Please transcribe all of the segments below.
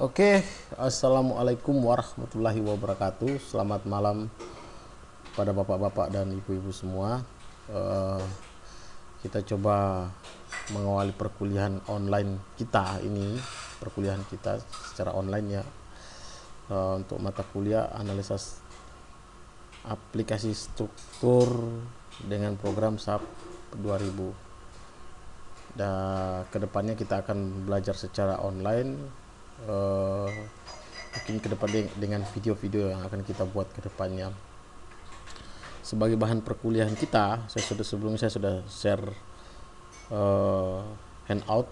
Oke, assalamualaikum warahmatullahi wabarakatuh. Selamat malam pada bapak-bapak dan ibu-ibu semua. Eh, kita coba mengawali perkuliahan online kita ini, perkuliahan kita secara online ya, untuk mata kuliah analisa aplikasi struktur dengan program SAP 2000. Dan kedepannya kita akan belajar secara online. Mungkin ke depan dengan video-video yang akan kita buat ke depannya. Sebagai bahan perkuliahan kita, sebelumnya saya sudah share handout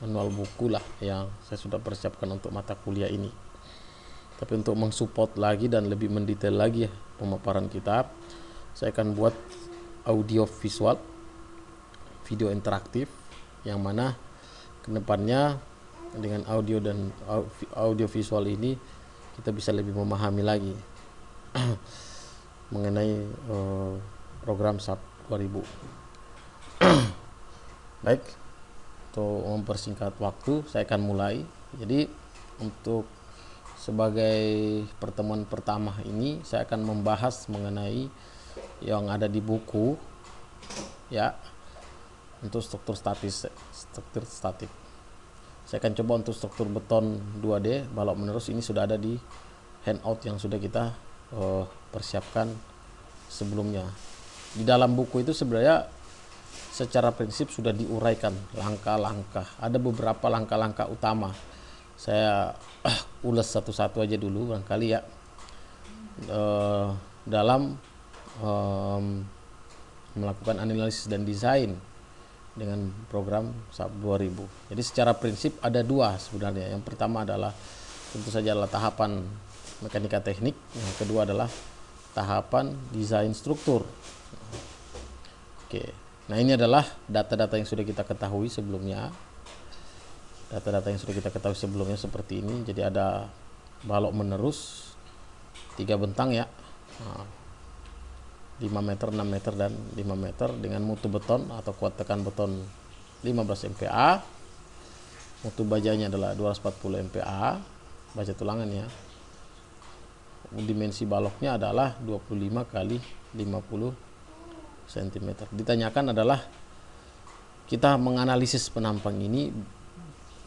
manual buku lah yang saya sudah persiapkan untuk mata kuliah ini. Tapi untuk mensupport lagi dan lebih mendetail lagi ya pemaparan kita, saya akan buat audio visual, video interaktif, yang mana kedepannya dengan audio dan audio visual ini kita bisa lebih memahami lagi mengenai program SAP 2000. Baik, untuk mempersingkat waktu saya akan mulai. Jadi untuk sebagai pertemuan pertama ini saya akan membahas mengenai yang ada di buku ya, untuk struktur statik. Saya akan coba untuk struktur beton 2D balok menerus, ini sudah ada di handout yang sudah kita persiapkan sebelumnya. Di dalam buku itu sebenarnya secara prinsip sudah diuraikan langkah-langkah. Ada beberapa langkah-langkah utama. Saya ulas satu-satu aja dulu barangkali ya. Dalam melakukan analisis dan desain dengan program SAP 2000. Jadi secara prinsip ada dua sebenarnya. Yang pertama adalah tentu saja adalah tahapan mekanika teknik, yang kedua adalah tahapan desain struktur. Oke. Nah, ini adalah data-data yang sudah kita ketahui sebelumnya. Data-data yang sudah kita ketahui sebelumnya seperti ini. Jadi ada balok menerus 3 bentang ya. 5 meter, 6 meter, dan 5 meter dengan mutu beton atau kuat tekan beton 15 MPa. Mutu bajanya adalah 240 MPa, baja tulangannya. Dimensi baloknya adalah 25 kali 50 cm. Ditanyakan adalah kita menganalisis penampang ini,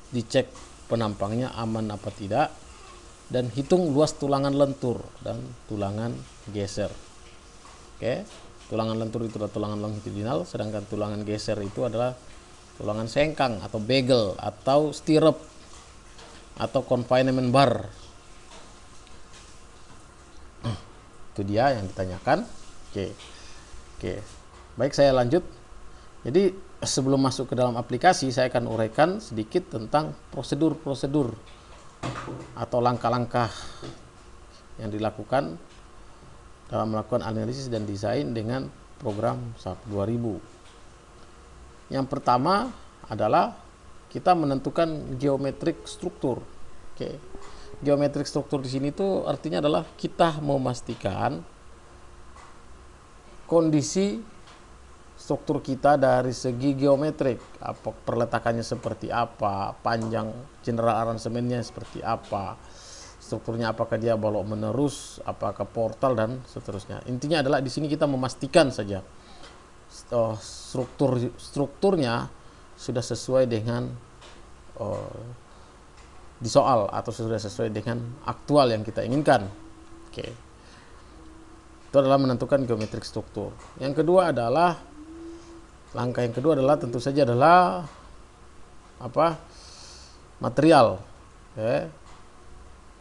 dicek penampangnya aman apa tidak, dan hitung luas tulangan lentur dan tulangan geser. Oke, tulangan lentur itu adalah tulangan longitudinal, sedangkan tulangan geser itu adalah tulangan sengkang atau bagel atau stirrup atau confinement bar. Itu dia yang ditanyakan. Oke. Baik, saya lanjut. Jadi sebelum masuk ke dalam aplikasi, saya akan uraikan sedikit tentang prosedur-prosedur atau langkah-langkah yang dilakukan dalam melakukan analisis dan desain dengan program SAP 2000. Yang pertama adalah kita menentukan geometrik struktur. Oke. Geometrik struktur di sini tuh artinya adalah kita memastikan kondisi struktur kita dari segi geometrik, apa perletakannya seperti apa, panjang general aransemennya seperti apa, strukturnya apakah dia balok menerus, apakah portal, dan seterusnya. Intinya adalah di sini kita memastikan saja strukturnya sudah sesuai dengan di soal atau sudah sesuai dengan aktual yang kita inginkan. Oke. Itu adalah menentukan geometrik struktur. Yang kedua adalah langkah yang kedua adalah tentu saja adalah material. Oke.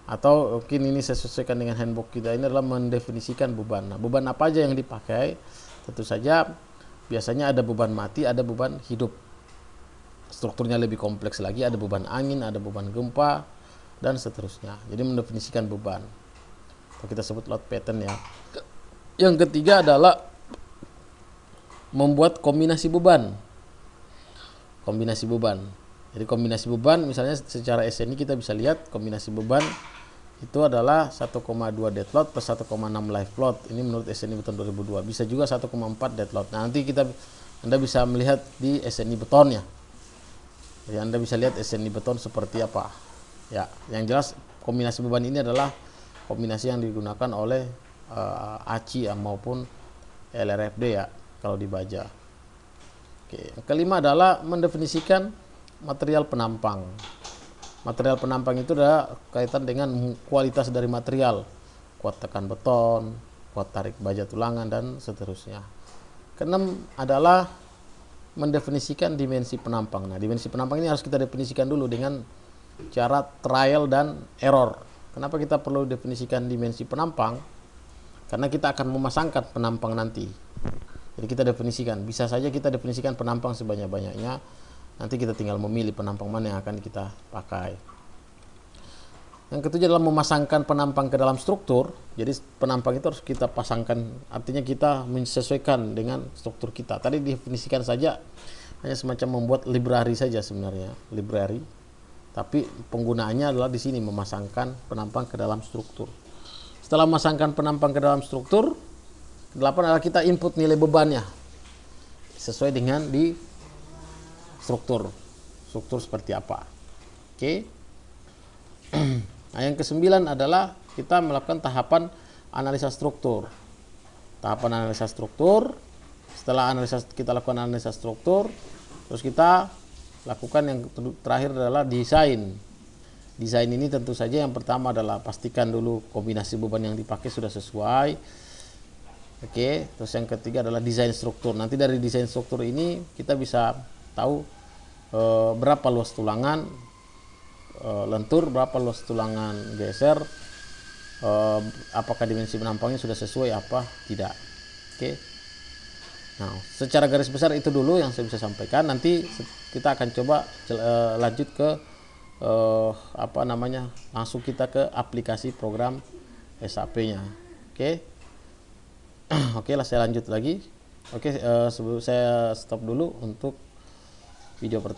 Atau mungkin ini saya sesuaikan dengan handbook kita, ini adalah mendefinisikan beban. Nah, beban apa aja yang dipakai? Tentu saja biasanya ada beban mati, ada beban hidup. Strukturnya lebih kompleks lagi, ada beban angin, ada beban gempa, dan seterusnya. Jadi mendefinisikan beban, atau kita sebut load pattern ya. Yang ketiga adalah membuat kombinasi beban. Jadi kombinasi beban, misalnya secara SNI kita bisa lihat kombinasi beban itu adalah 1,2 dead load plus 1,6 live load. Ini menurut SNI beton 2002. Bisa juga 1,4 dead load. Nah, nanti Anda bisa melihat di SNI betonnya. Jadi Anda bisa lihat SNI beton seperti apa. Ya, yang jelas kombinasi beban ini adalah kombinasi yang digunakan oleh ACI maupun LRFD ya kalau di baja. Oke, yang kelima adalah mendefinisikan material penampang. Material penampang itu adalah kaitan dengan kualitas dari material, kuat tekan beton, kuat tarik baja tulangan, dan seterusnya. Keenam adalah mendefinisikan dimensi penampang. Nah, dimensi penampang ini harus kita definisikan dulu dengan cara trial dan error. Kenapa kita perlu definisikan dimensi penampang? Karena kita akan memasangkan penampang nanti. Jadi kita definisikan, bisa saja kita definisikan penampang sebanyak-banyaknya. Nanti kita tinggal memilih penampang mana yang akan kita pakai. Yang ketujuh adalah memasangkan penampang ke dalam struktur. Jadi penampang itu harus kita pasangkan, artinya kita menyesuaikan dengan struktur kita. Tadi definisikan saja hanya semacam membuat library saja sebenarnya, library. Tapi penggunaannya adalah di sini memasangkan penampang ke dalam struktur. Setelah memasangkan penampang ke dalam struktur, 8 adalah kita input nilai bebannya sesuai dengan di struktur seperti apa. Oke. Nah, yang ke-9 adalah kita melakukan tahapan analisa struktur. Tahapan analisa struktur. Setelah kita lakukan analisa struktur, terus kita lakukan yang terakhir adalah desain. Desain ini tentu saja yang pertama adalah pastikan dulu kombinasi beban yang dipakai sudah sesuai. Oke, terus yang ketiga adalah desain struktur. Nanti dari desain struktur ini kita bisa tahu berapa luas tulangan lentur, berapa luas tulangan geser, apakah dimensi penampangnya sudah sesuai apa tidak. Oke. Nah, secara garis besar itu dulu yang saya bisa sampaikan. Nanti kita akan coba lanjut ke langsung kita ke aplikasi program SAP-nya. Oke. Oke lah, saya lanjut lagi. Oke, sebelum saya stop dulu untuk video pertama.